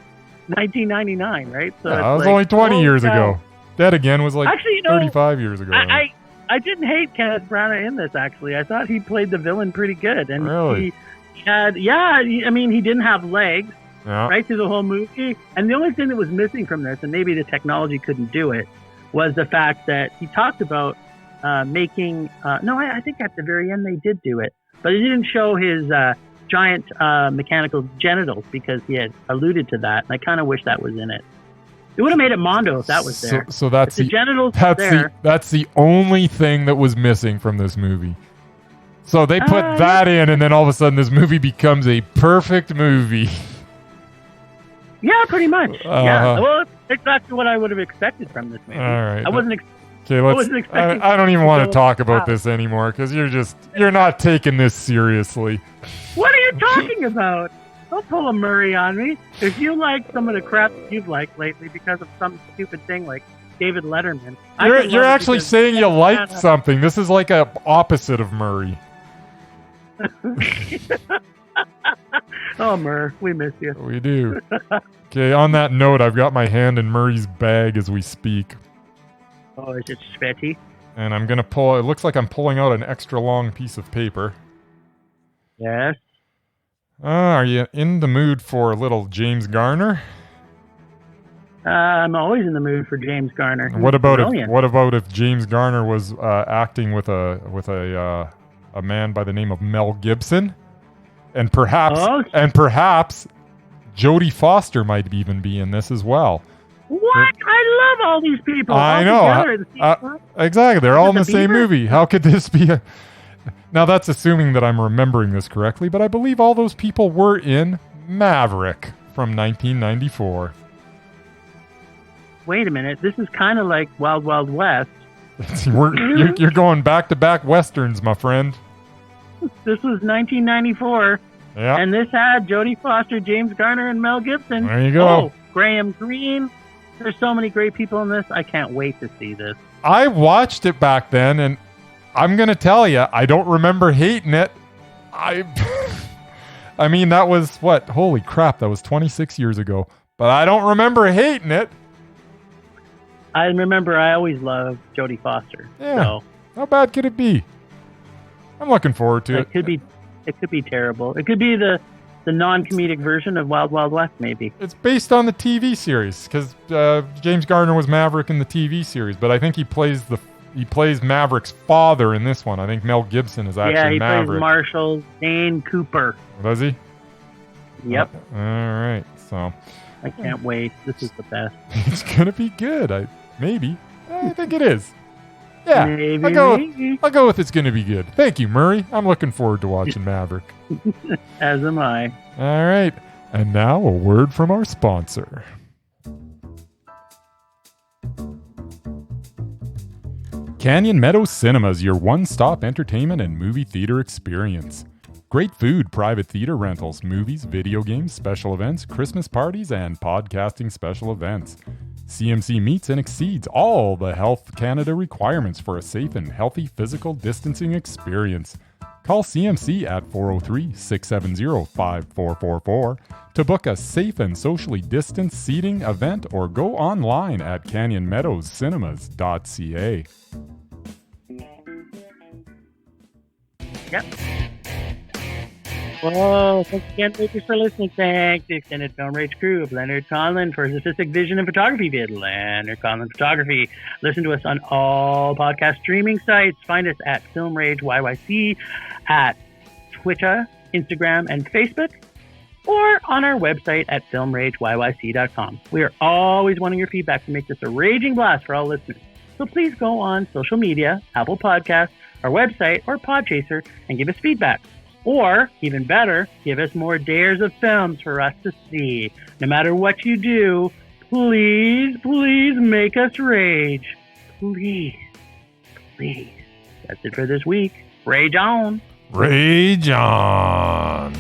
1999, right? So yeah, that was only 20 years ago. Dead Again was like 35 years ago. I didn't hate Kenneth Branagh in this, actually. I thought he played the villain pretty good. And really? He didn't have legs right through the whole movie. And the only thing that was missing from this, and maybe the technology couldn't do it, was the fact that he talked about making... I think at the very end they did do it. But it didn't show his... giant mechanical genitals, because he had alluded to that, and I kind of wish that was in it. It would have made it Mondo if that was there. So that's the genitals. That's the only thing that was missing from this movie. So they put that in, and then all of a sudden this movie becomes a perfect movie. Yeah, pretty much. Yeah, well, that's exactly what I would have expected from this movie. All right. I wasn't. I don't even want to talk about this anymore, because you're not taking this seriously. What are you talking about? Don't pull a Murray on me. If you like some of the crap you've liked lately because of some stupid thing like David Letterman, you're actually saying you liked something. This is like a opposite of Murray. Oh, Murr, we miss you. We do. Okay, on that note, I've got my hand in Murray's bag as we speak. Oh, is it sweaty? And I'm going to pull... It looks like I'm pulling out an extra long piece of paper. Yes. Are you in the mood for a little James Garner? I'm always in the mood for James Garner. What about if James Garner was acting with a man by the name of Mel Gibson, and perhaps Jodie Foster might even be in this as well. What? I love all these people. I know. Exactly. They're all in the same movie. How could this be Now, that's assuming that I'm remembering this correctly, but I believe all those people were in Maverick from 1994. Wait a minute. This is kind of like Wild Wild West. You're going back-to-back Westerns, my friend. This was 1994. Yeah. And this had Jodie Foster, James Garner, and Mel Gibson. There you go. Oh, Graham Greene. There's so many great people in this. I can't wait to see this. I watched it back then, and I'm going to tell you, I don't remember hating it. I mean, that was, what? Holy crap, that was 26 years ago. But I don't remember hating it. I remember I always loved Jodie Foster. Yeah. So. How bad could it be? I'm looking forward to it. It could be terrible. It could be the non-comedic version of Wild Wild West, maybe. It's based on the TV series, because James Garner was Maverick in the TV series, but I think he plays Maverick's father in this one. I think Mel Gibson is actually Maverick. Yeah, he plays Marshall Dane Cooper. Does he? Yep. All right, so... I can't wait. This is the best. It's going to be good. I think it is. Yeah, maybe, I'll go with it's going to be good. Thank you, Murray. I'm looking forward to watching Maverick. As am I. All right. And now a word from our sponsor. Canyon Meadows Cinemas, your one-stop entertainment and movie theater experience. Great food, private theater rentals, movies, video games, special events, Christmas parties, and podcasting special events. CMC meets and exceeds all the Health Canada requirements for a safe and healthy physical distancing experience. Call CMC at 403-670-5444 to book a safe and socially distanced seating event, or go online at canyonmeadowscinemas.ca. Yep. Whoa, thanks again, Makers, for listening. Thanks to the extended Film Rage crew of Leonard Conlon for his artistic vision and photography vid. Leonard Conlon Photography. Listen to us on all podcast streaming sites. Find us at Film Rage YYC, at Twitter, Instagram, and Facebook, or on our website at filmrageyyc.com. We are always wanting your feedback to make this a raging blast for all listeners. So please go on social media, Apple Podcasts, our website, or Podchaser, and give us feedback. Or, even better, give us more dares of films for us to see. No matter what you do, please, please make us rage. Please, please. That's it for this week. Rage on. Rage on.